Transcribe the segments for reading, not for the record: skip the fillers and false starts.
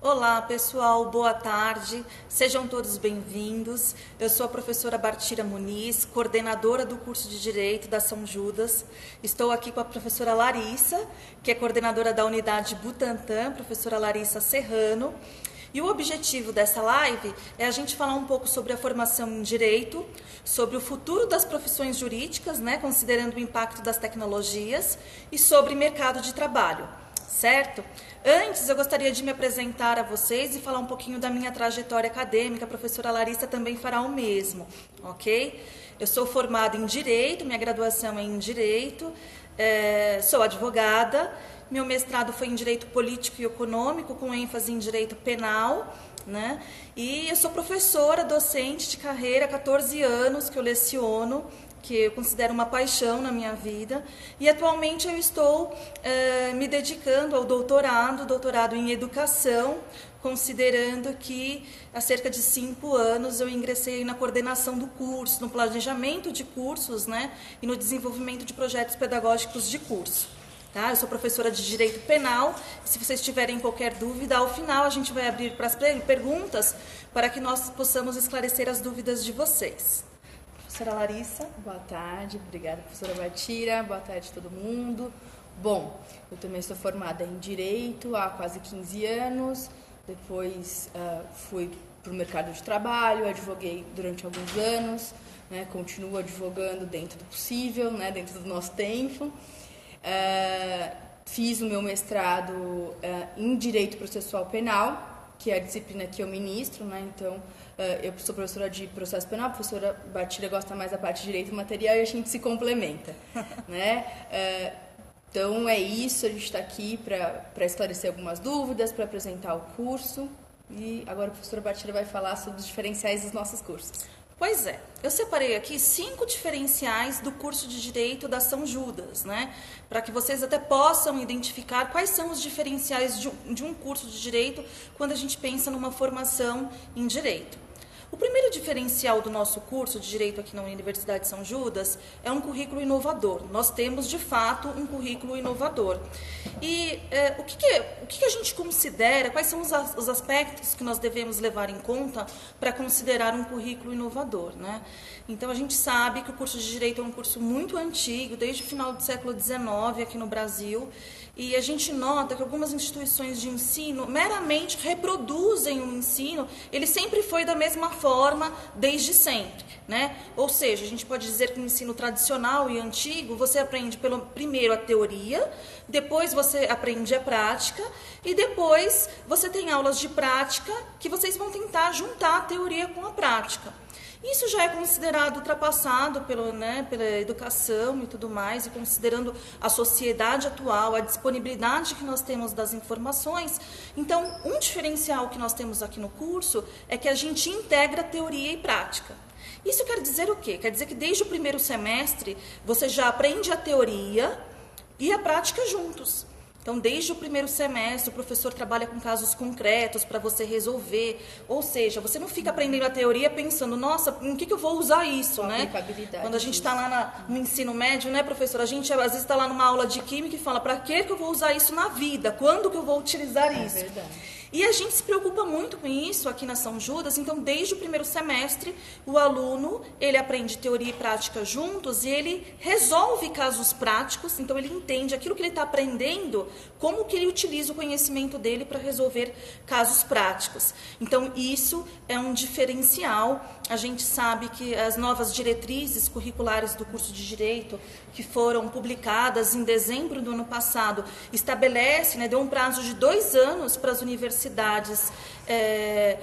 Olá pessoal, boa tarde, sejam todos bem-vindos. Eu sou a professora Bartira Muniz, coordenadora do curso de Direito da São Judas. Estou aqui com a professora Larissa, que é coordenadora da unidade Butantã, professora Larissa Serrano. E o objetivo dessa live é a gente falar um pouco sobre a formação em Direito, sobre o futuro das profissões jurídicas, considerando o impacto das tecnologias, e sobre mercado de trabalho, certo? Antes, eu gostaria de me apresentar a vocês e falar um pouquinho da minha trajetória acadêmica. A professora Larissa também fará o mesmo, ok? Eu sou formada em Direito, minha graduação é em Direito, sou advogada, meu mestrado foi em Direito Político e Econômico, com ênfase em Direito Penal, E eu sou professora, docente de carreira, há 14 anos que eu leciono, que eu considero uma paixão na minha vida, e atualmente eu estou me dedicando ao doutorado em Educação, considerando que há cerca de 5 anos eu ingressei na coordenação do curso, no planejamento de cursos, e no desenvolvimento de projetos pedagógicos de curso. Tá? Eu sou professora de Direito Penal, e se vocês tiverem qualquer dúvida, ao final a gente vai abrir para as perguntas para que nós possamos esclarecer as dúvidas de vocês. Professora Larissa. Boa tarde, obrigada, professora Bartira. Boa tarde a todo mundo. Bom, eu também sou formada em Direito há quase 15 anos, depois fui para o mercado de trabalho, advoguei durante alguns anos, continuo advogando dentro do possível, dentro do nosso tempo. Fiz o meu mestrado em Direito Processual Penal, que é a disciplina que eu ministro, então eu sou professora de processo penal, a professora Bartira gosta mais da parte de direito material e a gente se complementa, Então é isso, a gente está aqui para esclarecer algumas dúvidas, para apresentar o curso, e agora a professora Bartira vai falar sobre os diferenciais dos nossos cursos. Pois é, eu separei aqui 5 diferenciais do curso de Direito da São Judas, para que vocês até possam identificar quais são os diferenciais de um curso de Direito quando a gente pensa numa formação em Direito. O primeiro diferencial do nosso curso de Direito aqui na Universidade de São Judas é um currículo inovador. Nós temos, de fato, um currículo inovador. E o que a gente considera, quais são os aspectos que nós devemos levar em conta para considerar um currículo inovador, Então, a gente sabe que o curso de Direito é um curso muito antigo, desde o final do século XIX aqui no Brasil, e a gente nota que algumas instituições de ensino meramente reproduzem o ensino, ele sempre foi da mesma forma desde sempre, Ou seja, a gente pode dizer que no ensino tradicional e antigo, você aprende primeiro a teoria, depois você aprende a prática, e depois você tem aulas de prática que vocês vão tentar juntar a teoria com a prática. Isso já é considerado ultrapassado pela educação e tudo mais, e considerando a sociedade atual, a disponibilidade que nós temos das informações. Então, um diferencial que nós temos aqui no curso é que a gente integra teoria e prática. Isso quer dizer o quê? Quer dizer que desde o primeiro semestre você já aprende a teoria e a prática juntos. Então, desde o primeiro semestre, o professor trabalha com casos concretos para você resolver. Ou seja, você não fica aprendendo a teoria pensando, nossa, em que eu vou usar isso, Quando a gente está lá no ensino médio, professor? A gente, às vezes, está lá numa aula de química e fala, para que eu vou usar isso na vida? Quando que eu vou utilizar isso? É verdade. E a gente se preocupa muito com isso aqui na São Judas, então desde o primeiro semestre o aluno, ele aprende teoria e prática juntos e ele resolve casos práticos, então ele entende aquilo que ele está aprendendo, como que ele utiliza o conhecimento dele para resolver casos práticos. Então isso é um diferencial. A gente sabe que as novas diretrizes curriculares do curso de Direito, que foram publicadas em dezembro do ano passado, estabelece, deu um prazo de 2 anos para as universidades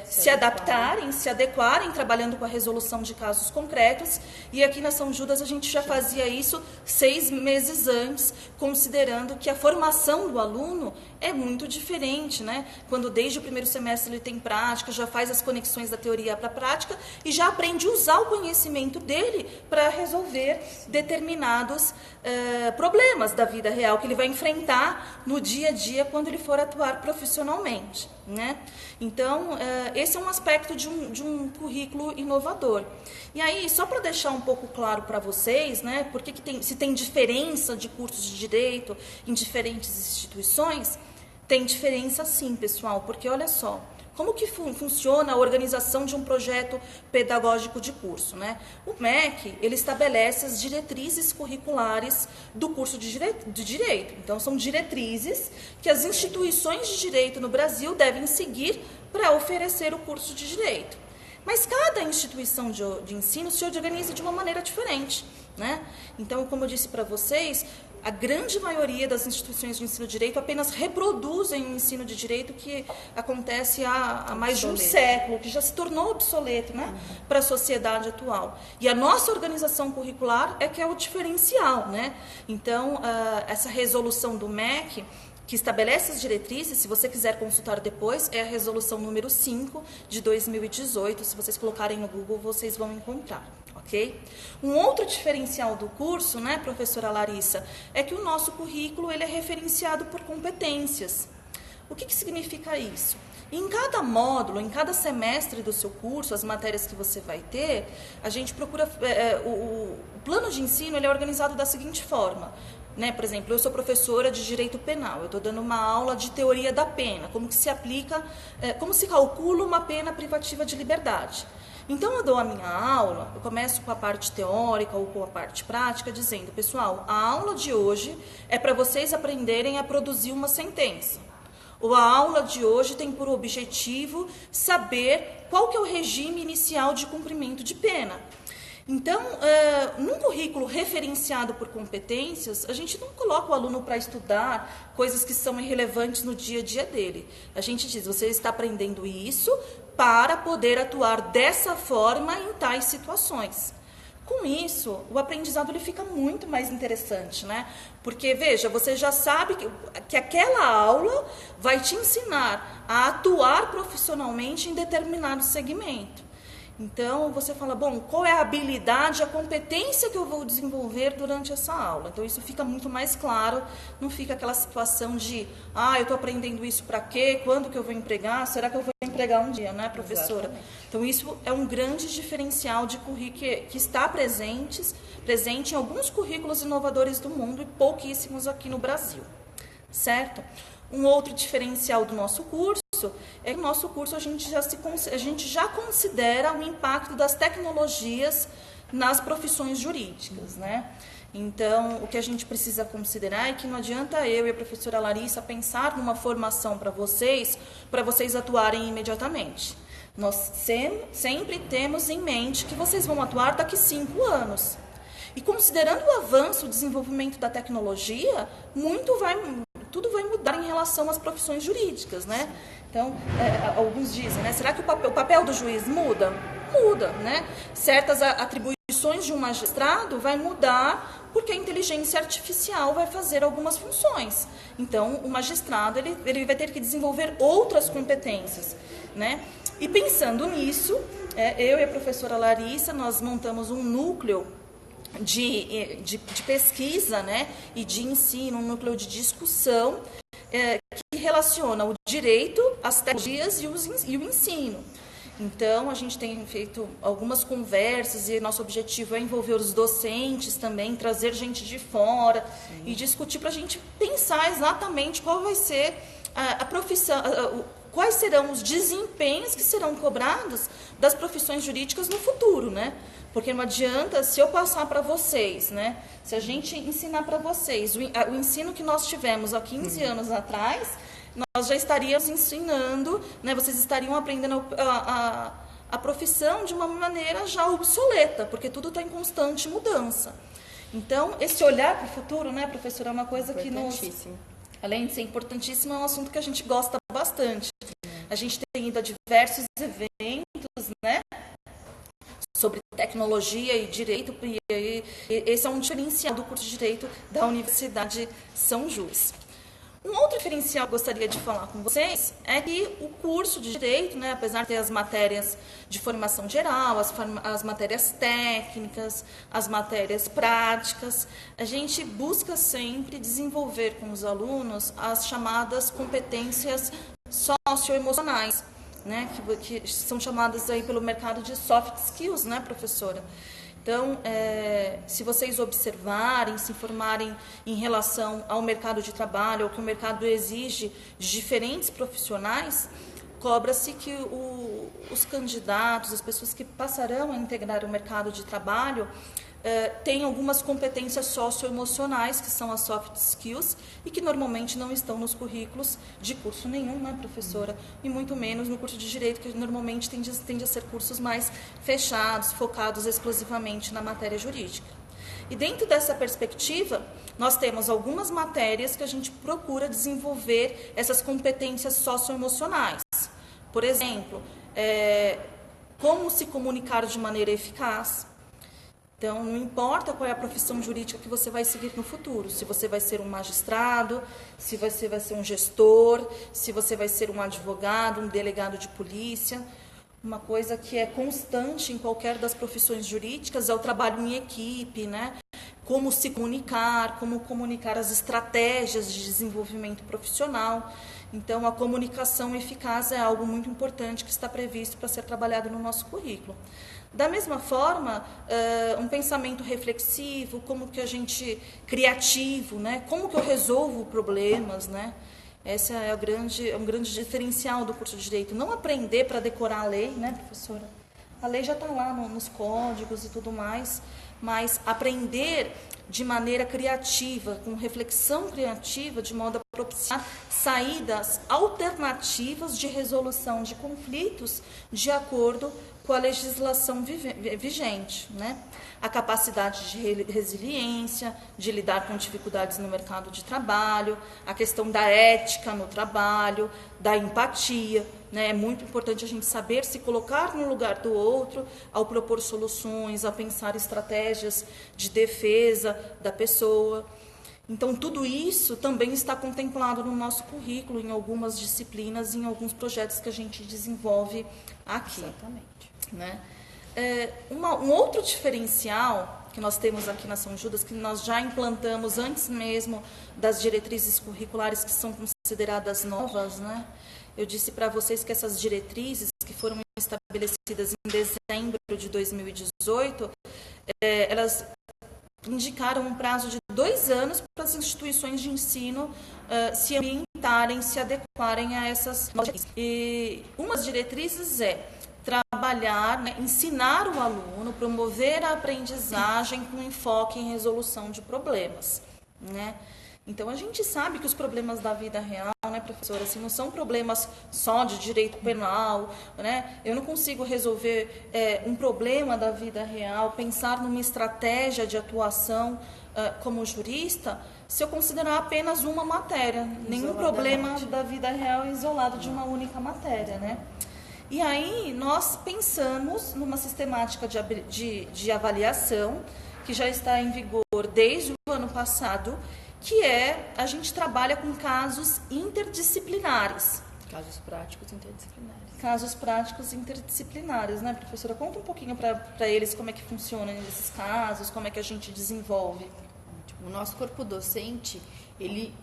se adaptarem, se adequarem, trabalhando com a resolução de casos concretos. E aqui na São Judas a gente já fazia isso 6 meses antes, considerando que a formação do aluno é muito diferente, Quando desde o primeiro semestre ele tem prática, já faz as conexões da teoria para a prática e já aprende a usar o conhecimento dele para resolver determinados problemas da vida real que ele vai enfrentar no dia a dia quando ele for atuar profissionalmente, Então, esse é um aspecto de um currículo inovador. E aí, só para deixar um pouco claro para vocês, se tem diferença de cursos de direito em diferentes instituições, Tem diferença sim, pessoal, porque olha só, como que funciona a organização de um projeto pedagógico de curso, né? O MEC, ele estabelece as diretrizes curriculares do curso de direito. Então, são diretrizes que as instituições de direito no Brasil devem seguir para oferecer o curso de direito. Mas cada instituição de ensino se organiza de uma maneira diferente, né? Então, como eu disse para vocês, a grande maioria das instituições de ensino de direito apenas reproduzem o ensino de direito que acontece há mais de um século, que já se tornou obsoleto, né, para a sociedade atual. E a nossa organização curricular é que é o diferencial, né? Então, essa resolução do MEC, que estabelece as diretrizes, se você quiser consultar depois, é a resolução número 5 de 2018. Se vocês colocarem no Google, vocês vão encontrar, ok? Um outro diferencial do curso, né, professora Larissa, é que o nosso currículo ele é referenciado por competências. O que significa isso? Em cada módulo, em cada semestre do seu curso, as matérias que você vai ter, a gente procura... o plano de ensino ele é organizado da seguinte forma... Né? Por exemplo, eu sou professora de direito penal, eu estou dando uma aula de teoria da pena, como que se aplica, como se calcula uma pena privativa de liberdade. Então, eu dou a minha aula, eu começo com a parte teórica ou com a parte prática, dizendo, pessoal, a aula de hoje é para vocês aprenderem a produzir uma sentença. Ou a aula de hoje tem por objetivo saber qual que é o regime inicial de cumprimento de pena. Então, num currículo referenciado por competências, a gente não coloca o aluno para estudar coisas que são irrelevantes no dia a dia dele. A gente diz, você está aprendendo isso para poder atuar dessa forma em tais situações. Com isso, o aprendizado ele fica muito mais interessante, né? Porque, veja, você já sabe que aquela aula vai te ensinar a atuar profissionalmente em determinado segmento. Então, você fala, bom, qual é a habilidade, a competência que eu vou desenvolver durante essa aula? Então, isso fica muito mais claro, não fica aquela situação de, eu estou aprendendo isso para quê? Quando que eu vou empregar? Será que eu vou empregar um dia, né, professora? Exatamente. Então, isso é um grande diferencial de currículo que está presente em alguns currículos inovadores do mundo e pouquíssimos aqui no Brasil, certo? Um outro diferencial do nosso curso é que no nosso curso a gente já considera o impacto das tecnologias nas profissões jurídicas, né? Então, o que a gente precisa considerar é que não adianta eu e a professora Larissa pensar numa formação para vocês atuarem imediatamente. Nós sempre temos em mente que vocês vão atuar daqui 5 anos. E considerando o avanço, o desenvolvimento da tecnologia, tudo vai mudar em relação às profissões jurídicas, né? Então, alguns dizem, né? Será que o papel do juiz muda? Muda, né? Certas atribuições de um magistrado vai mudar porque a inteligência artificial vai fazer algumas funções. Então, o magistrado ele vai ter que desenvolver outras competências, né? E pensando nisso, eu e a professora Larissa, nós montamos um núcleo de pesquisa, né, e de ensino, um núcleo de discussão que relaciona o direito, as tecnologias e o ensino. Então, a gente tem feito algumas conversas e nosso objetivo é envolver os docentes também, trazer gente de fora. Sim. E discutir para a gente pensar exatamente qual vai ser a profissão, quais serão os desempenhos que serão cobrados das profissões jurídicas no futuro, né? Porque não adianta, se eu passar para vocês, né? Se a gente ensinar para vocês o ensino que nós tivemos há 15 anos atrás, nós já estaríamos ensinando, né? Vocês estariam aprendendo a profissão de uma maneira já obsoleta, porque tudo está em constante mudança. Então, esse olhar para o futuro, né, professora, é uma coisa que além de ser importantíssimo, é um assunto que a gente gosta bastante. A gente tem ido a diversos eventos, né, sobre tecnologia e direito, e esse é um diferencial do curso de Direito da Universidade São Juiz. Um outro diferencial que eu gostaria de falar com vocês é que o curso de Direito, né, apesar de ter as matérias de formação geral, as matérias técnicas, as matérias práticas, a gente busca sempre desenvolver com os alunos as chamadas competências socioemocionais, né, que são chamadas aí pelo mercado de soft skills, né, professora? Então, se vocês observarem, se informarem em relação ao mercado de trabalho, ao que o mercado exige de diferentes profissionais, cobra-se que os candidatos, as pessoas que passarão a integrar o mercado de trabalho, têm algumas competências socioemocionais, que são as soft skills, e que normalmente não estão nos currículos de curso nenhum, né, professora? E muito menos no curso de Direito, que normalmente tende a ser cursos mais fechados, focados exclusivamente na matéria jurídica. E dentro dessa perspectiva, nós temos algumas matérias que a gente procura desenvolver essas competências socioemocionais. Por exemplo, como se comunicar de maneira eficaz. Então, não importa qual é a profissão jurídica que você vai seguir no futuro, se você vai ser um magistrado, se você vai ser um gestor, se você vai ser um advogado, um delegado de polícia. Uma coisa que é constante em qualquer das profissões jurídicas é o trabalho em equipe, né? Como se comunicar, como comunicar as estratégias de desenvolvimento profissional. Então, a comunicação eficaz é algo muito importante que está previsto para ser trabalhado no nosso currículo. Da mesma forma, um pensamento reflexivo, como que a gente, criativo, né? Como que eu resolvo problemas, né? Esse é um grande diferencial do curso de Direito. Não aprender para decorar a lei, né, professora? A lei já está lá nos códigos e tudo mais, mas aprender de maneira criativa, com reflexão criativa, de modo a propiciar saídas alternativas de resolução de conflitos de acordo com a legislação vigente, né? A capacidade de resiliência, de lidar com dificuldades no mercado de trabalho, a questão da ética no trabalho, da empatia, né? É muito importante a gente saber se colocar no lugar do outro ao propor soluções, a pensar estratégias de defesa da pessoa. Então, tudo isso também está contemplado no nosso currículo, em algumas disciplinas, em alguns projetos que a gente desenvolve aqui. Exatamente. Né? Um outro diferencial que nós temos aqui na São Judas, que nós já implantamos antes mesmo das diretrizes curriculares que são consideradas novas, né? Eu disse para vocês que essas diretrizes que foram estabelecidas em dezembro de 2018, elas indicaram um prazo de 2 anos para as instituições de ensino se ambientarem, se adequarem a essas novas diretrizes. E uma das diretrizes é trabalhar, né, ensinar o aluno, promover a aprendizagem com enfoque em resolução de problemas, né? Então, a gente sabe que os problemas da vida real, né, professora, assim, não são problemas só de direito penal, né? Eu não consigo resolver um problema da vida real, pensar numa estratégia de atuação como jurista, se eu considerar apenas uma matéria. Nenhum problema da vida real é isolado de uma única matéria, né? E aí, nós pensamos numa sistemática de avaliação, que já está em vigor desde o ano passado, que a gente trabalha com casos interdisciplinares. Casos práticos interdisciplinares. Casos práticos interdisciplinares, né, professora? Conta um pouquinho para eles como é que funcionam esses casos, como é que a gente desenvolve. O nosso corpo docente, ele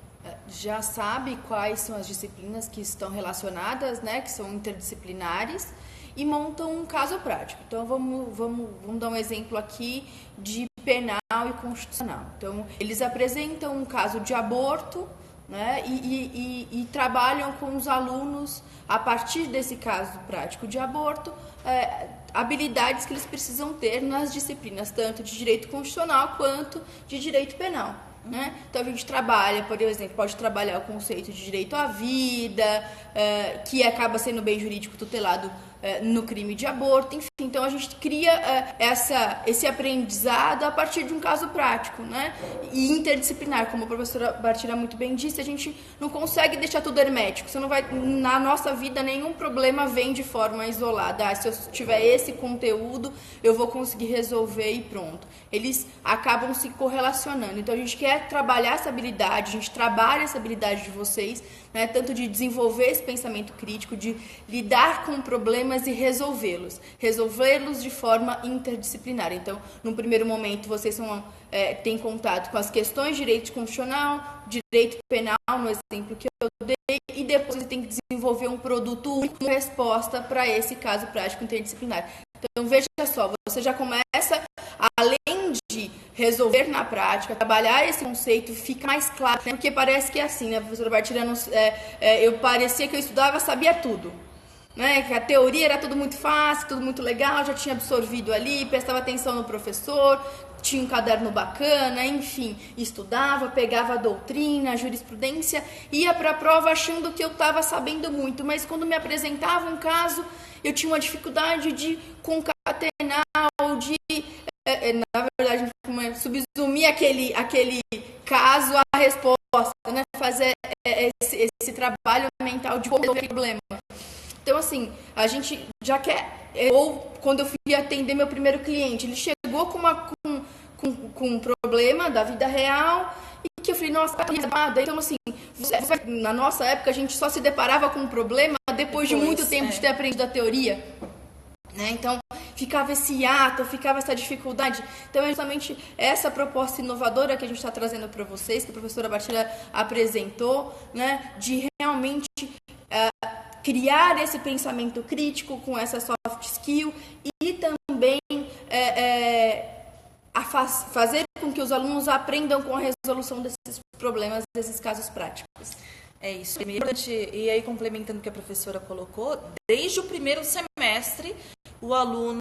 já sabe quais são as disciplinas que estão relacionadas, né, que são interdisciplinares, e montam um caso prático. Então, vamos dar um exemplo aqui de penal e constitucional. Então, eles apresentam um caso de aborto, né, e trabalham com os alunos, a partir desse caso prático de aborto, habilidades que eles precisam ter nas disciplinas, tanto de direito constitucional quanto de direito penal. Né? Então a gente trabalha, por exemplo, pode trabalhar o conceito de direito à vida, que acaba sendo bem jurídico tutelado no crime de aborto, enfim. Então a gente cria esse aprendizado a partir de um caso prático, né? E interdisciplinar, como a professora Bartira muito bem disse, a gente não consegue deixar tudo hermético. Você não vai, na nossa vida, nenhum problema vem de forma isolada. Se eu tiver esse conteúdo, eu vou conseguir resolver e pronto. Eles acabam se correlacionando. Então a gente quer trabalhar essa habilidade, a gente trabalha essa habilidade de vocês, né? Tanto de desenvolver esse pensamento crítico, de lidar com problemas e resolvê-los de forma interdisciplinar. Então, num primeiro momento, vocês têm contato com as questões de direito constitucional, direito penal, no exemplo que eu dei, e depois você tem que desenvolver um produto único, uma resposta para esse caso prático interdisciplinar. Então, veja só, você já começa além de resolver na prática, trabalhar esse conceito, fica mais claro, né? Porque parece que é assim, né, professora Bartira, eu parecia que eu estudava, sabia tudo. Né, que a teoria era tudo muito fácil, tudo muito legal, já tinha absorvido ali, prestava atenção no professor, tinha um caderno bacana, enfim, estudava, pegava a doutrina, a jurisprudência, ia para a prova achando que eu estava sabendo muito, mas quando me apresentava um caso, eu tinha uma dificuldade de concatenar ou de, na verdade, subsumir aquele caso à resposta, né, fazer esse trabalho mental de resolver aquele problema. Então, assim, a gente já quer... Ou, quando eu fui atender meu primeiro cliente, ele chegou com um problema da vida real e que eu falei, nossa, então, assim, na nossa época, a gente só se deparava com um problema depois de muito tempo de ter aprendido a teoria. Né? Então, ficava esse ato, ficava essa dificuldade. Então, é justamente essa proposta inovadora que a gente está trazendo para vocês, que a professora Bartira apresentou, né, de realmente... criar esse pensamento crítico com essa soft skill e também fazer com que os alunos aprendam com a resolução desses problemas, desses casos práticos. É isso. E aí, complementando o que a professora colocou, desde o primeiro semestre, o aluno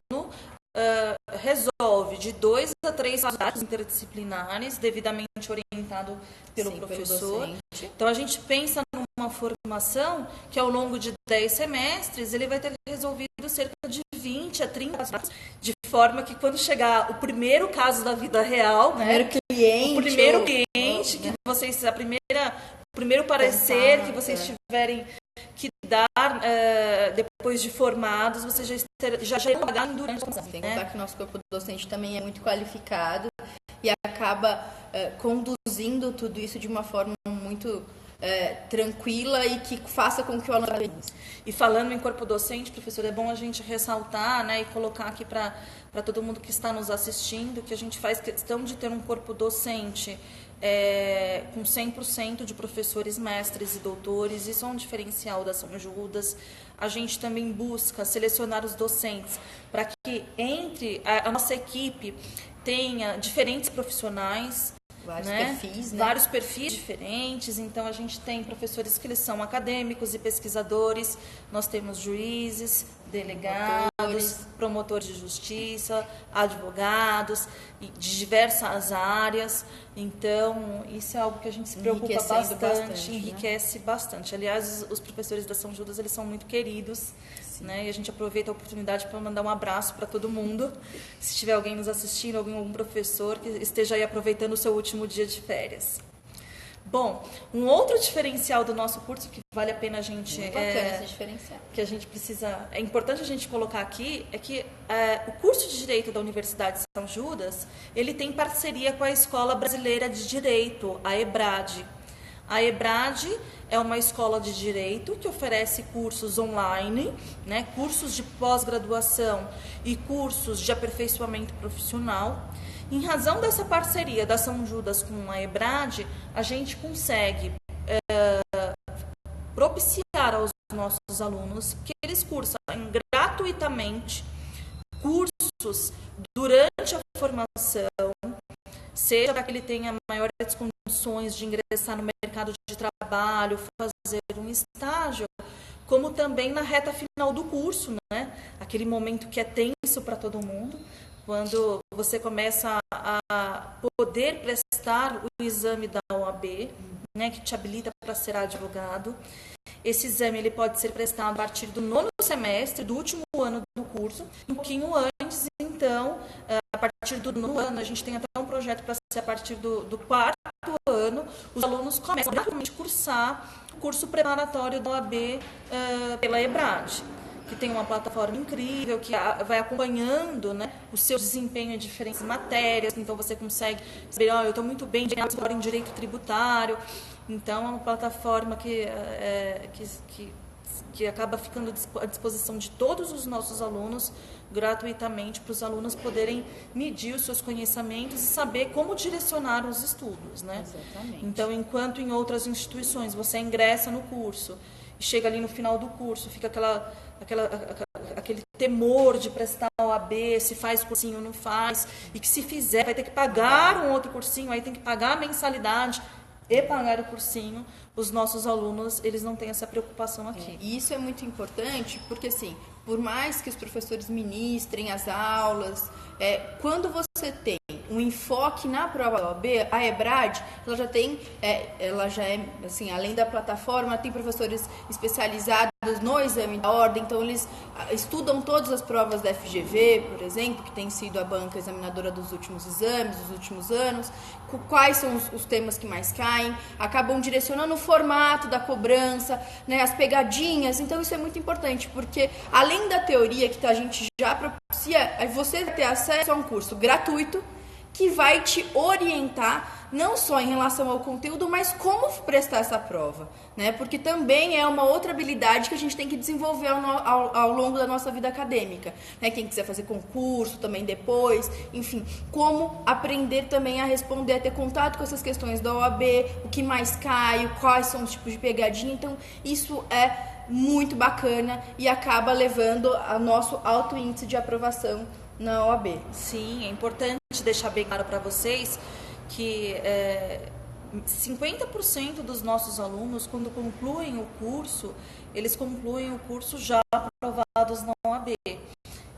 resolve de 2 a 3 dados interdisciplinares, devidamente orientado pelo professor. Então, a gente pensa numa formação que, ao longo de 10 semestres, ele vai ter resolvido cerca de 20 a 30 casos, de forma que, quando chegar o primeiro caso da vida real, né, o primeiro cliente, que vocês, o primeiro parecer que vocês tiverem que dar depois de formados, vocês já pagaram durante a formação. Tem que contar que o nosso corpo docente também é muito qualificado e acaba conduzindo tudo isso de uma forma muito tranquila e que faça com que o aluno... E falando em corpo docente, professor, é bom a gente ressaltar, né, e colocar aqui para todo mundo que está nos assistindo, que a gente faz questão de ter um corpo docente com 100% de professores, mestres e doutores. Isso é um diferencial da São Judas. A gente também busca selecionar os docentes para que entre a nossa equipe tenha diferentes profissionais, vários perfis diferentes. Então, a gente tem professores que eles são acadêmicos e pesquisadores, nós temos juízes, delegados, promotores de justiça, advogados, de diversas áreas. Então, isso é algo que a gente se preocupa bastante, enriquece bastante. Aliás, os professores da São Judas, eles são muito queridos, né? E a gente aproveita a oportunidade para mandar um abraço para todo mundo. Se tiver alguém nos assistindo, algum professor que esteja aí aproveitando o seu último dia de férias. Bom, um outro diferencial do nosso curso que vale a pena a gente... esse diferencial. Que a gente precisa... É importante a gente colocar aqui, é que o curso de Direito da Universidade de São Judas, ele tem parceria com a Escola Brasileira de Direito, a EBRAD. A EBRAD é uma escola de direito que oferece cursos online, né, cursos de pós-graduação e cursos de aperfeiçoamento profissional. Em razão dessa parceria da São Judas com a EBRAD, a gente consegue propiciar aos nossos alunos que eles cursem gratuitamente cursos durante a formação, seja para que ele tenha maiores condições de ingressar no mercado de trabalho, fazer um estágio, como também na reta final do curso, né? Aquele momento que é tenso para todo mundo, quando você começa a poder prestar o exame da OAB, né, que te habilita para ser advogado. Esse exame ele pode ser prestado a partir do 9º semestre, do último ano do curso, um pouquinho antes. Então, a partir do 9º ano, a gente tem até um projeto para ser a partir do 4º ano, os alunos começam a cursar o curso preparatório da OAB pela EBRAD, que tem uma plataforma incrível, que vai acompanhando, né, o seu desempenho em diferentes matérias. Então, você consegue saber, eu estou muito bem em direito tributário. Então, é uma plataforma que acaba ficando à disposição de todos os nossos alunos, gratuitamente, para os alunos poderem medir os seus conhecimentos e saber como direcionar os estudos, né? Exatamente. Então, enquanto em outras instituições você ingressa no curso e chega ali no final do curso, fica aquele aquele temor de prestar a OAB, se faz cursinho ou não faz, e que se fizer vai ter que pagar um outro cursinho, aí tem que pagar a mensalidade e pagar o cursinho. Os nossos alunos, eles não têm essa preocupação aqui. E isso é muito importante, porque assim, por mais que os professores ministrem as aulas, quando você tem um enfoque na prova da OAB, a EBRAD, ela já é, assim, além da plataforma, tem professores especializados no exame da ordem, então eles estudam todas as provas da FGV, por exemplo, que tem sido a banca examinadora dos últimos exames, dos últimos anos, quais são os temas que mais caem, acabam direcionando o formato da cobrança, né, as pegadinhas, então isso é muito importante, porque além da teoria que a gente já propicia, você vai ter acesso a um curso gratuito, que vai te orientar não só em relação ao conteúdo, mas como prestar essa prova, né? Porque também é uma outra habilidade que a gente tem que desenvolver ao longo da nossa vida acadêmica, né? Quem quiser fazer concurso também depois, enfim, como aprender também a responder, a ter contato com essas questões da OAB, o que mais cai, quais são os tipos de pegadinha, então isso é muito bacana e acaba levando ao nosso alto índice de aprovação na OAB. Sim, é importante deixar bem claro para vocês que 50% dos nossos alunos, quando concluem o curso, eles concluem o curso já aprovados na OAB.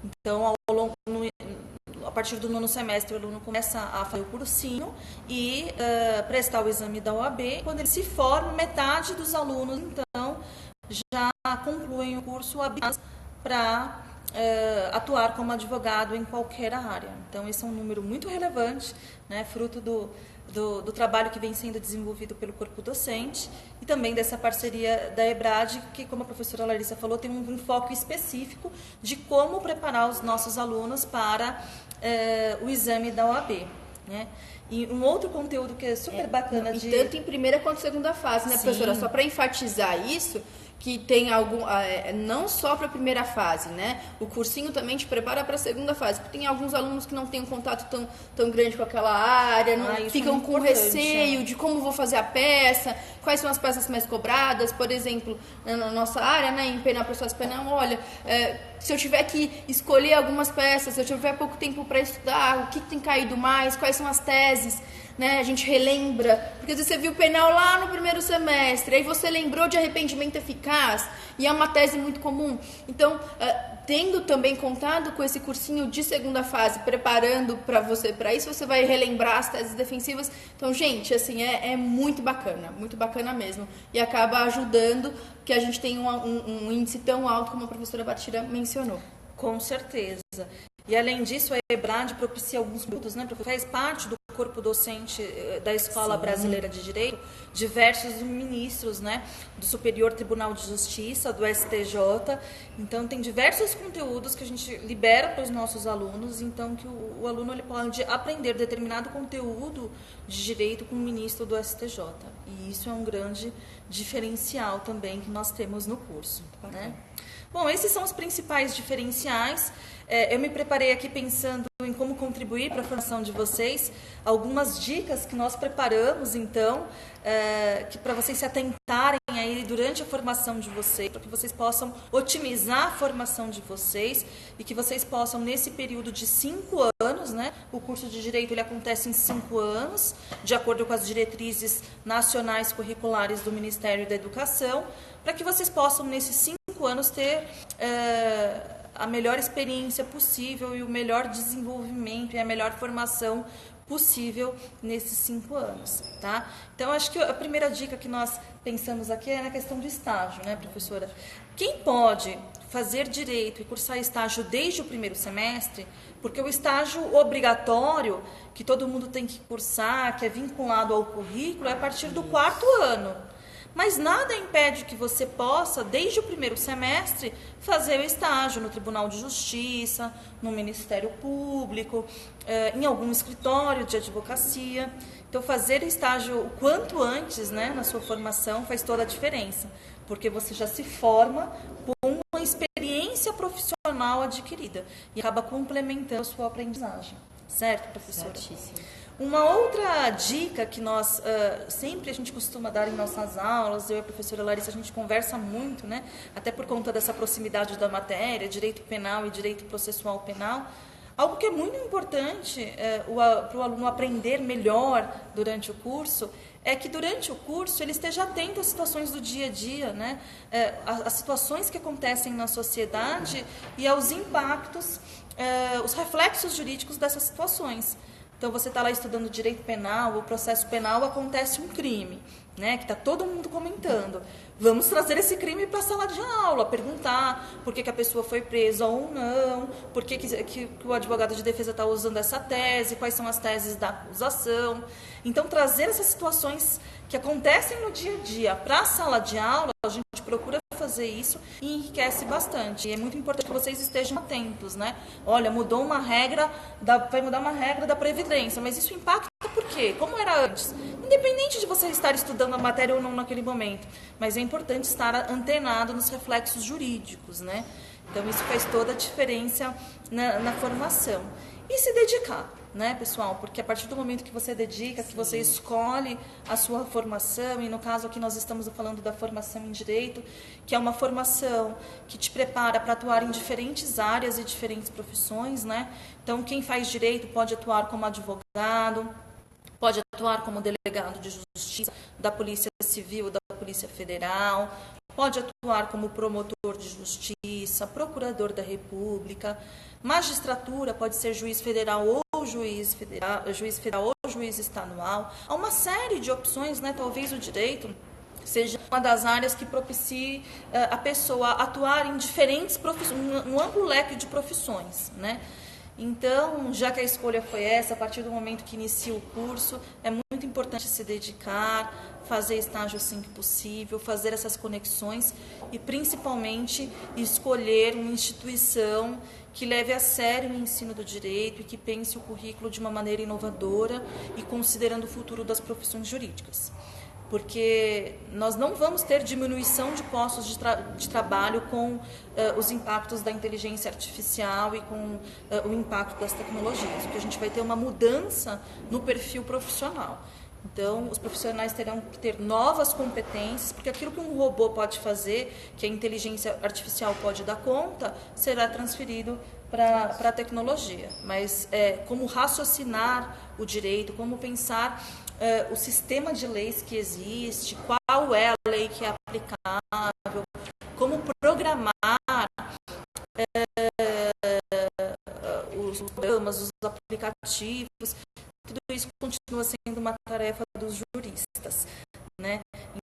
Então, a partir do 9º semestre, o aluno começa a fazer o cursinho e prestar o exame da OAB. Quando ele se forma, metade dos alunos, então, já concluem o curso habilitados para atuar como advogado em qualquer área. Então, esse é um número muito relevante, né, fruto do trabalho que vem sendo desenvolvido pelo corpo docente e também dessa parceria da EBRAD, que, como a professora Larissa falou, tem um foco específico de como preparar os nossos alunos para o exame da OAB, né? E um outro conteúdo que é super bacana tanto em primeira quanto segunda fase, né, professora? Só para enfatizar isso, que tem não só para a primeira fase, né? O cursinho também te prepara para a segunda fase, porque tem alguns alunos que não têm um contato tão grande com aquela área, ficam com receio de como vou fazer a peça, quais são as peças mais cobradas, por exemplo, na nossa área, né, em penal, processo penal, olha, se eu tiver que escolher algumas peças, se eu tiver pouco tempo para estudar, o que tem caído mais, quais são as teses, né, a gente relembra, porque às vezes você viu o penal lá no primeiro semestre, aí você lembrou de arrependimento eficaz, e é uma tese muito comum. Então, tendo também contato com esse cursinho de segunda fase, preparando para você para isso, você vai relembrar as teses defensivas. Então, gente, assim, é muito bacana mesmo, e acaba ajudando que a gente tenha um índice tão alto como a professora Bartira mencionou. Com certeza. E além disso, a EBRAD propicia alguns conteúdos, né? Porque faz parte do corpo docente da Escola Brasileira de Direito, diversos ministros, né? Do Superior Tribunal de Justiça, do STJ. Então, tem diversos conteúdos que a gente libera para os nossos alunos, então que o aluno ele pode aprender determinado conteúdo de direito com o ministro do STJ. E isso é um grande diferencial também que nós temos no curso, né? Bom, esses são os principais diferenciais. Eu me preparei aqui pensando em como contribuir para a formação de vocês. Algumas dicas que nós preparamos, então, para vocês se atentarem aí durante a formação de vocês, para que vocês possam otimizar a formação de vocês e que vocês possam, nesse período de 5 anos, né? O curso de Direito ele acontece em 5 anos, de acordo com as diretrizes nacionais curriculares do Ministério da Educação, para que vocês possam, nesses 5 anos, ter a melhor experiência possível e o melhor desenvolvimento e a melhor formação possível nesses 5 anos, tá? Então, acho que a primeira dica que nós pensamos aqui é na questão do estágio, né, professora? Quem pode fazer direito e cursar estágio desde o primeiro semestre, porque o estágio obrigatório, que todo mundo tem que cursar, que é vinculado ao currículo, é a partir do 4º ano. Mas nada impede que você possa, desde o primeiro semestre, fazer o estágio no Tribunal de Justiça, no Ministério Público, em algum escritório de advocacia. Então, fazer estágio o quanto antes, né, na sua formação faz toda a diferença, porque você já se forma com uma experiência profissional adquirida e acaba complementando a sua aprendizagem. Certo, professora? Certíssimo. Uma outra dica que nós sempre a gente costuma dar em nossas aulas, eu e a professora Larissa, a gente conversa muito, né? Até por conta dessa proximidade da matéria, direito penal e direito processual penal. Algo que é muito importante para o aluno aprender melhor durante o curso é que durante o curso ele esteja atento às situações do dia a dia, né? Às situações que acontecem na sociedade e aos impactos, os reflexos jurídicos dessas situações. Então, você está lá estudando direito penal, o processo penal, acontece um crime, né, que está todo mundo comentando. Vamos trazer esse crime para a sala de aula, perguntar por que a pessoa foi presa ou não, por que o advogado de defesa está usando essa tese, quais são as teses da acusação. Então, trazer essas situações que acontecem no dia a dia para a sala de aula, a gente procura fazer isso e enriquece bastante. E é muito importante que vocês estejam atentos, né? Olha, mudou uma regra, vai mudar uma regra da Previdência, mas isso impacta por quê? Como era antes? Independente de você estar estudando a matéria ou não naquele momento, mas é importante estar antenado nos reflexos jurídicos, né? Então, isso faz toda a diferença na formação. E se dedicar, né, pessoal? Porque a partir do momento que você dedica, que você escolhe a sua formação, e no caso aqui nós estamos falando da formação em Direito, que é uma formação que te prepara para atuar em diferentes áreas e diferentes profissões, né? Então, quem faz Direito pode atuar como advogado, pode atuar como delegado de justiça da Polícia Civil, da Polícia Federal, pode atuar como promotor de justiça, procurador da República, magistratura, pode ser juiz federal ou juiz federal ou juiz estadual. Há uma série de opções, né? Talvez o direito seja uma das áreas que propicie a pessoa atuar em diferentes profissões, um amplo leque de profissões, né? Então, já que a escolha foi essa, a partir do momento que inicia o curso, é muito importante se dedicar, fazer estágio assim que possível, fazer essas conexões e, principalmente, escolher uma instituição que leve a sério o ensino do direito e que pense o currículo de uma maneira inovadora e considerando o futuro das profissões jurídicas. Porque nós não vamos ter diminuição de postos de trabalho com os impactos da inteligência artificial e com o impacto das tecnologias. Porque a gente vai ter uma mudança no perfil profissional. Então, os profissionais terão que ter novas competências, porque aquilo que um robô pode fazer, que a inteligência artificial pode dar conta, será transferido para a tecnologia. Mas como raciocinar o direito, como pensar o sistema de leis que existe, qual é a lei que é aplicável, como programar os programas, os aplicativos, tudo isso continua sendo uma tarefa dos juristas, né?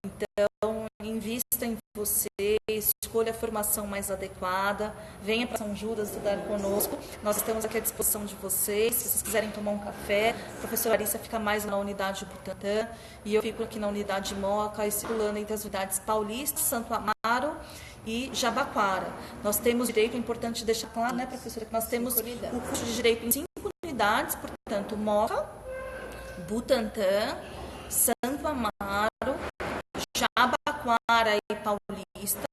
Então, invista em você, escolha a formação mais adequada, venha para São Judas estudar conosco, nós estamos aqui à disposição de vocês, se vocês quiserem tomar um café, a professora Larissa fica mais na unidade Butantã, e eu fico aqui na unidade Moca, e circulando entre as unidades Paulista, Santo Amaro e Jabaquara. Nós temos direito, é importante deixar claro, né, professora, que nós temos o curso de direito em 5 unidades, portanto, Moca, Butantã, Santo Amaro, Jabaquara e Paulista.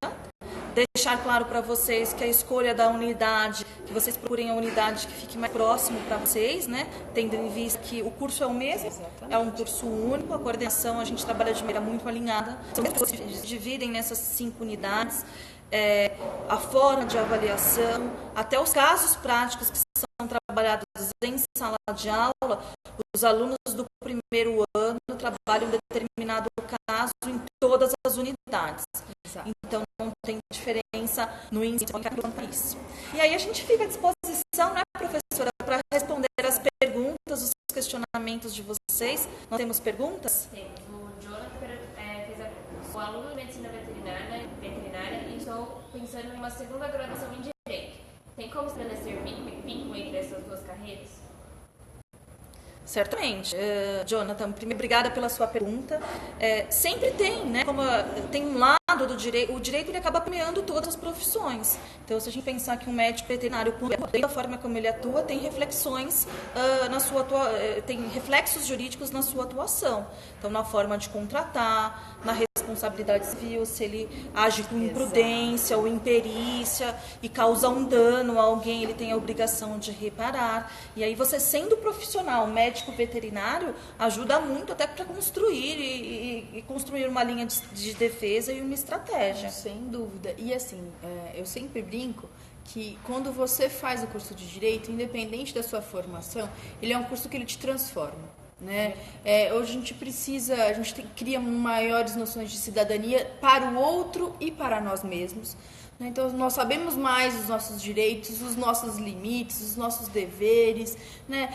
Deixar claro para vocês que a escolha da unidade, que vocês procurem a unidade que fique mais próximo para vocês, né? Tendo em vista que o curso é o mesmo, é um curso único, a coordenação a gente trabalha de maneira muito alinhada, vocês dividem nessas 5 unidades, a forma de avaliação, até os casos práticos que são trabalhados em sala de aula, os alunos do primeiro ano trabalham em determinado caso em todas as unidades. Exato. Então, não tem diferença no ensino quanto a isso. E aí a gente fica à disposição, né, professora, para responder as perguntas, os questionamentos de vocês. Nós temos perguntas? Temos. O Jonathan sou aluno de medicina veterinária e estou pensando em uma segunda graduação em Direito. Tem como estabelecer vínculo entre essas duas carreiras? Certamente. Jonathan, primeiro, obrigada pela sua pergunta. Sempre tem, né? Como tem um lado do direito, o direito ele acaba permeando todas as profissões. Então, se a gente pensar que um médico veterinário, da forma como ele atua, tem reflexões tem reflexos jurídicos na sua atuação. Então, na forma de contratar, na responsabilidade civil, se ele age com imprudência ou imperícia e causa um dano a alguém, ele tem a obrigação de reparar. E aí você, sendo profissional, médico veterinário, ajuda muito até para construir e construir uma linha de defesa e uma estratégia. Sem dúvida. E assim, eu sempre brinco que quando você faz o curso de Direito, independente da sua formação, ele é um curso que ele te transforma, né? Hoje a gente cria maiores noções de cidadania para o outro e para nós mesmos. Então, nós sabemos mais os nossos direitos, os nossos limites, os nossos deveres, né?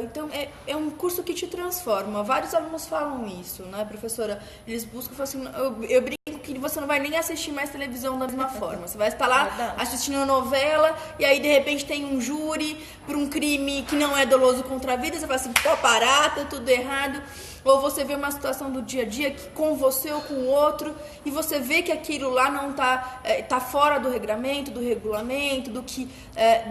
Então, é um curso que te transforma. Vários alunos falam isso, né, professora? Eles buscam, falam assim, eu brinco que você não vai nem assistir mais televisão da mesma forma. Você vai estar lá assistindo uma novela e aí, de repente, tem um júri por um crime que não é doloso contra a vida. Você fala assim, pô, parar, tá tudo errado. Ou você vê uma situação do dia a dia que com você ou com o outro e você vê que aquilo lá não tá fora do regramento, do regulamento, do que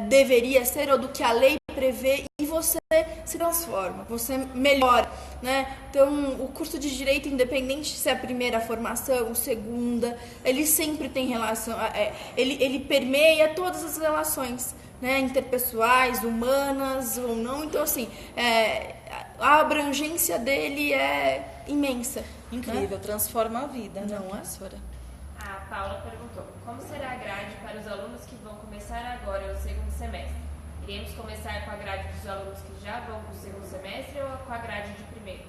deveria ser ou do que a lei prevê, e você se transforma, você melhora, né? Então, o curso de Direito, independente se é a primeira formação, segunda, ele sempre tem relação, ele permeia todas as relações, né? Interpessoais, humanas ou não. Então, assim, a abrangência dele é imensa. Incrível, né? Transforma a vida, não né, é? professora? A Paula perguntou, como será a grade para os alunos que vão começar agora o segundo semestre? Iremos começar com a grade dos alunos que já vão para o segundo semestre ou com a grade de primeiro?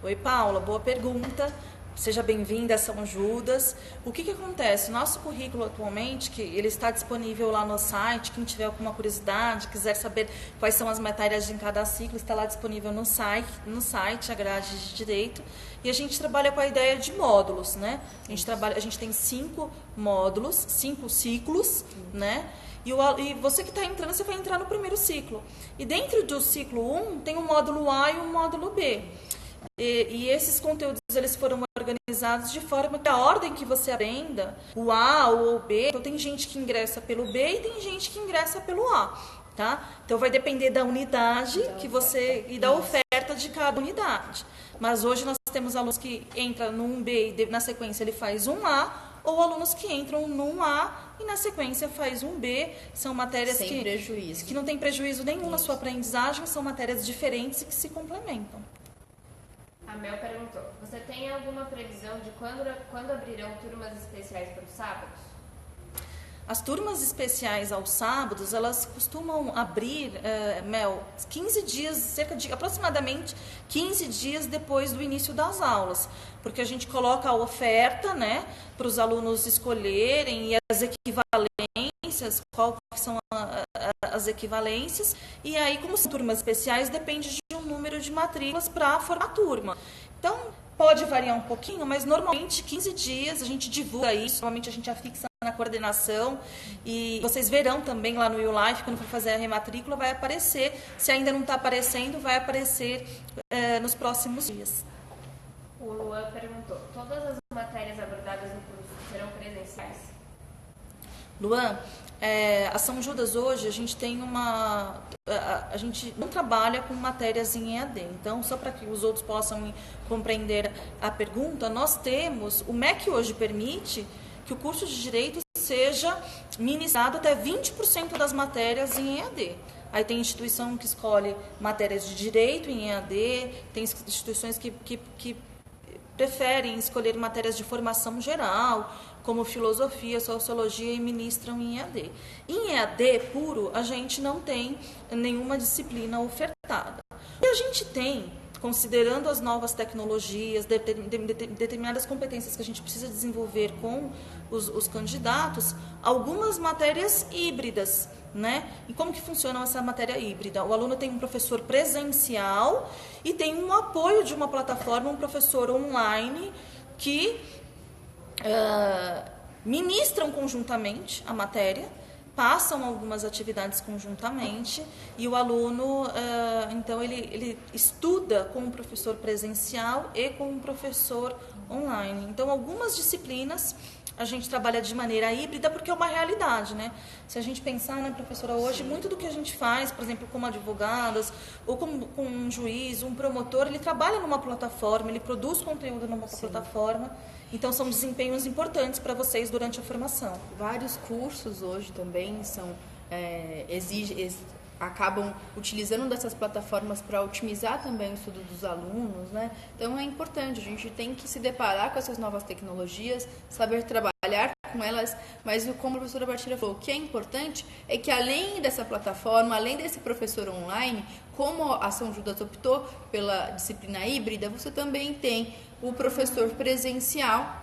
Oi, Paula, boa pergunta. Seja bem-vinda a São Judas. O que acontece? Nosso currículo atualmente, que ele está disponível lá no site, quem tiver alguma curiosidade, quiser saber quais são as matérias de cada ciclo, está lá disponível no site, a grade de Direito. E a gente trabalha com a ideia de módulos, né? A gente tem 5 módulos, 5 ciclos, né? E você que está entrando, você vai entrar no primeiro ciclo. E dentro do ciclo 1, tem um módulo A e um módulo B. E esses conteúdos, eles foram organizados de forma que a ordem que você aprenda, o A ou o B, então tem gente que ingressa pelo B e tem gente que ingressa pelo A, tá? Então vai depender da unidade e da oferta de cada unidade. Mas hoje nós temos alunos que entram num B e na sequência ele faz um A, ou alunos que entram num A e na sequência faz um B. São matérias que não tem prejuízo nenhum na sua aprendizagem, são matérias diferentes e que se complementam. A Mel perguntou, você tem alguma previsão de quando abrirão turmas especiais para os sábados? As turmas especiais aos sábados, elas costumam abrir, Mel, 15 dias, aproximadamente 15 dias depois do início das aulas, porque a gente coloca a oferta, né, para os alunos escolherem e as equivalências, quais são as equivalências, e aí, como são turmas especiais, depende de um número de matrículas para formar a turma. Então, pode variar um pouquinho, mas normalmente 15 dias a gente divulga isso, normalmente a gente afixa na coordenação, e vocês verão também lá no YouLife, quando for fazer a rematrícula, vai aparecer. Se ainda não está aparecendo, vai aparecer nos próximos dias. O Luan perguntou, todas as matérias abordadas no curso serão presenciais? Luan, a São Judas hoje, a gente tem a gente não trabalha com matérias em EAD, então, só para que os outros possam compreender a pergunta, nós temos, o MEC hoje permite que o curso de Direito seja ministrado até 20% das matérias em EAD. Aí tem instituição que escolhe matérias de Direito em EAD, tem instituições que preferem escolher matérias de formação geral, como filosofia, sociologia, e ministram em EAD. Em EAD puro, a gente não tem nenhuma disciplina ofertada. E a gente tem, considerando as novas tecnologias, determinadas competências que a gente precisa desenvolver com os candidatos, algumas matérias híbridas, né? E como que funciona essa matéria híbrida? O aluno tem um professor presencial e tem um apoio de uma plataforma, um professor online que ministram conjuntamente a matéria, passam algumas atividades conjuntamente e o aluno, então, ele estuda com um professor presencial e com um professor online. Então, algumas disciplinas a gente trabalha de maneira híbrida porque é uma realidade, né? Se a gente pensar, né, professora, hoje, muito do que a gente faz, por exemplo, como advogadas, ou com um juiz, um promotor, ele trabalha numa plataforma, ele produz conteúdo numa plataforma. Então, são desempenhos importantes para vocês durante a formação. Vários cursos hoje também acabam utilizando dessas plataformas para otimizar também o estudo dos alunos, né? Então é importante, a gente tem que se deparar com essas novas tecnologias, saber trabalhar com elas, mas como a professora Bartira falou, o que é importante é que além dessa plataforma, além desse professor online, como a São Judas optou pela disciplina híbrida, você também tem o professor presencial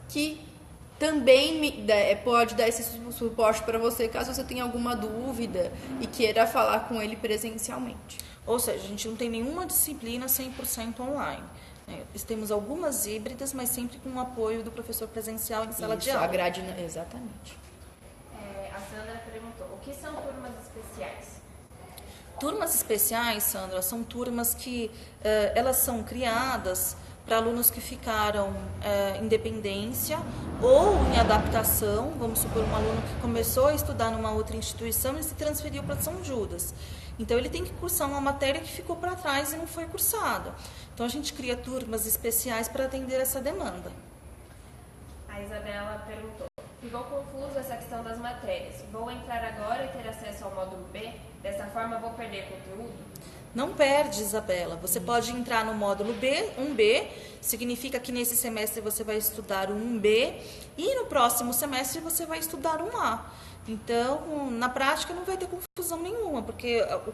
que também pode dar esse suporte para você caso você tenha alguma dúvida e queira falar com ele presencialmente. Ou seja, a gente não tem nenhuma disciplina 100% online. Temos algumas híbridas, mas sempre com o apoio do professor presencial em sala de aula. Exatamente. A Sandra perguntou, o que são turmas especiais? Turmas especiais, Sandra, são turmas que elas são criadas para alunos que ficaram em dependência ou em adaptação. Vamos supor, um aluno que começou a estudar numa outra instituição e se transferiu para São Judas. Então, ele tem que cursar uma matéria que ficou para trás e não foi cursada. Então, a gente cria turmas especiais para atender essa demanda. A Isabela perguntou, ficou confuso essa questão das matérias. Vou entrar agora e ter acesso ao módulo B? Dessa forma, vou perder conteúdo? Não perde, Isabela. Você pode entrar no módulo B, 1B, significa que nesse semestre você vai estudar o 1B e no próximo semestre você vai estudar o 1A. Então, na prática não vai ter confusão nenhuma, porque o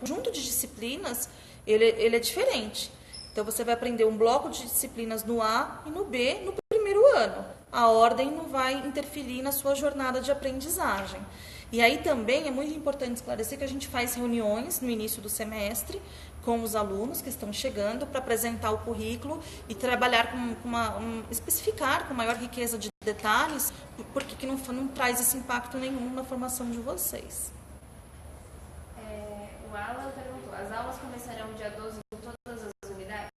conjunto de disciplinas ele é diferente. Então, você vai aprender um bloco de disciplinas no A e no B no primeiro ano. A ordem não vai interferir na sua jornada de aprendizagem. E aí também é muito importante esclarecer que a gente faz reuniões no início do semestre com os alunos que estão chegando para apresentar o currículo e trabalhar especificar com maior riqueza de detalhes, porque que não traz esse impacto nenhum na formação de vocês. O Alan perguntou, as aulas começarão dia 12 em todas as unidades?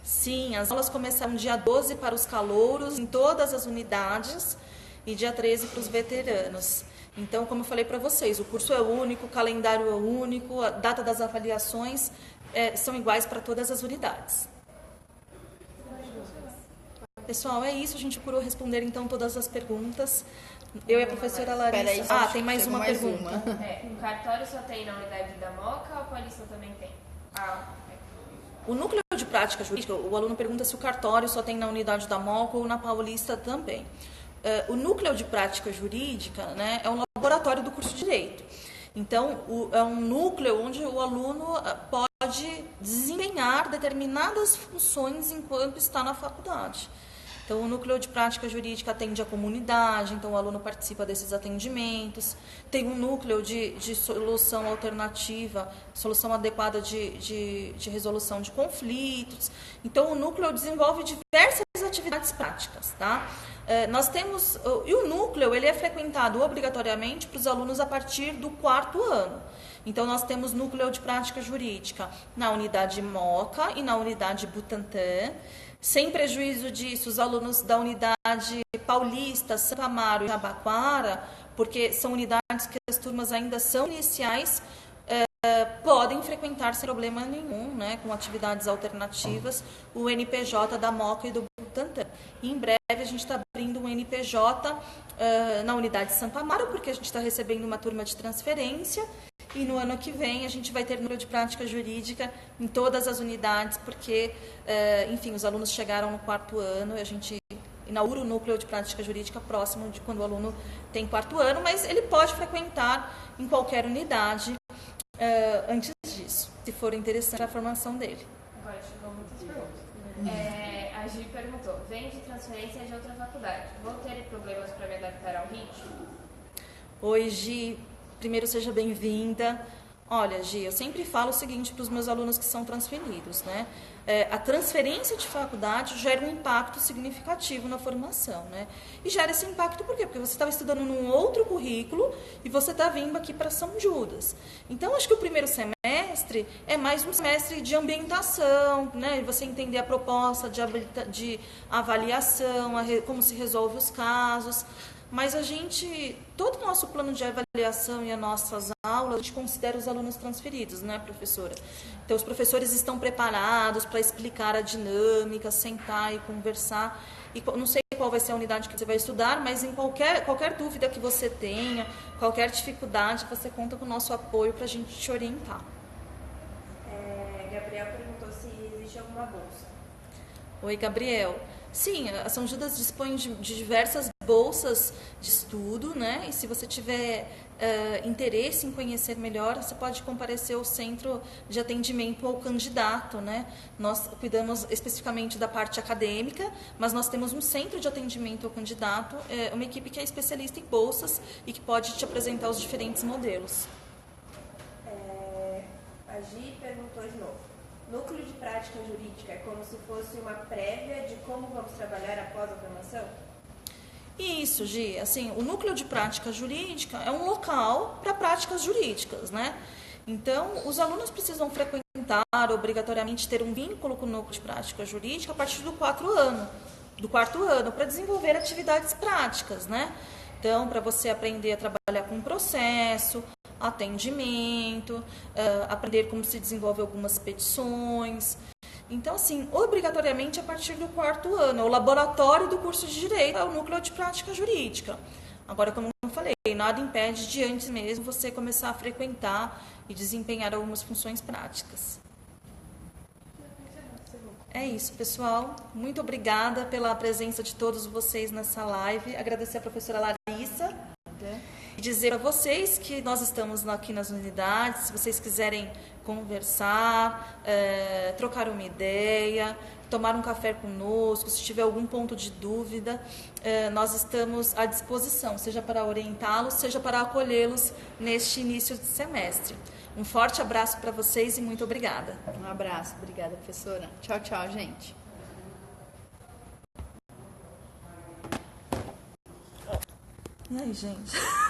Sim, as aulas começaram dia 12 para os calouros em todas as unidades e dia 13 para os veteranos. Então, como eu falei para vocês, o curso é único, o calendário é único, a data das avaliações são iguais para todas as unidades. Pessoal, é isso. A gente procurou responder, então, todas as perguntas. Eu e a professora Larissa. Tem mais uma pergunta. O cartório só tem na unidade da Moca ou a Paulista também tem? O núcleo de prática jurídica, o aluno pergunta se o cartório só tem na unidade da Moca ou na Paulista também. O núcleo de prática jurídica, né, é um laboratório do curso de Direito. Então, é um núcleo onde o aluno pode desempenhar determinadas funções enquanto está na faculdade. Então, o núcleo de prática jurídica atende a comunidade, então o aluno participa desses atendimentos. Tem um núcleo de solução alternativa, solução adequada de resolução de conflitos. Então, o núcleo desenvolve diversas atividades práticas, tá? Nós temos, e o núcleo ele é frequentado obrigatoriamente para os alunos a partir do 4º ano. Então, nós temos núcleo de prática jurídica na unidade Moca e na unidade Butantã. Sem prejuízo disso, os alunos da unidade Paulista, Santo Amaro e Jabaquara, porque são unidades que as turmas ainda são iniciais, podem frequentar sem problema nenhum, né, com atividades alternativas, o NPJ da Moca e do Butantã. E em breve a gente está abrindo um NPJ na unidade Santo Amaro, porque a gente está recebendo uma turma de transferência, e no ano que vem a gente vai ter núcleo de prática jurídica em todas as unidades, porque, enfim, os alunos chegaram no 4º ano, e a gente inaugura o núcleo de prática jurídica próximo de quando o aluno tem 4º ano, mas ele pode frequentar em qualquer unidade antes disso, se for interessante a formação dele. Agora chegou muitas perguntas. A Gi perguntou, vem de transferência de outra faculdade, vou ter problemas para me adaptar ao ritmo? Oi, Gi, primeiro seja bem-vinda. Olha, Gi, eu sempre falo o seguinte para os meus alunos que são transferidos, né? A transferência de faculdade gera um impacto significativo na formação, né? E gera esse impacto por quê? Porque você estava estudando num outro currículo e você está vindo aqui para São Judas. Então, acho que o primeiro semestre semestre é mais um semestre de ambientação, né? Você entender a proposta de avaliação, como se resolve os casos. Mas todo o nosso plano de avaliação e as nossas aulas, a gente considera os alunos transferidos, né, professora? Então, os professores estão preparados para explicar a dinâmica, sentar e conversar. E não sei qual vai ser a unidade que você vai estudar, mas em qualquer dúvida que você tenha, qualquer dificuldade, você conta com o nosso apoio para a gente te orientar. Gabriel perguntou se existe alguma bolsa. Oi, Gabriel. Sim, a São Judas dispõe de diversas bolsas de estudo, né? E se você tiver interesse em conhecer melhor, você pode comparecer ao centro de atendimento ao candidato, né? Nós cuidamos especificamente da parte acadêmica, mas nós temos um centro de atendimento ao candidato, uma equipe que é especialista em bolsas e que pode te apresentar os diferentes modelos. A Gi perguntou de novo. Núcleo de prática jurídica é como se fosse uma prévia de como vamos trabalhar após a formação? Isso, Gi. Assim, o núcleo de prática jurídica é um local para práticas jurídicas, né? Então, os alunos precisam frequentar, obrigatoriamente ter um vínculo com o núcleo de prática jurídica a partir do quarto ano, para desenvolver atividades práticas, né? Então, para você aprender a trabalhar com processo, atendimento, aprender como se desenvolve algumas petições. Então, assim, obrigatoriamente a partir do quarto ano, o laboratório do curso de Direito é o núcleo de prática jurídica. Agora, como eu falei, nada impede de antes mesmo você começar a frequentar e desempenhar algumas funções práticas. É isso, pessoal. Muito obrigada pela presença de todos vocês nessa live. Agradecer a professora Larissa. E dizer para vocês que nós estamos aqui nas unidades, se vocês quiserem conversar, trocar uma ideia, tomar um café conosco, se tiver algum ponto de dúvida, nós estamos à disposição, seja para orientá-los, seja para acolhê-los neste início de semestre. Um forte abraço para vocês e muito obrigada. Um abraço, obrigada, professora. Tchau, tchau, gente. E aí, gente?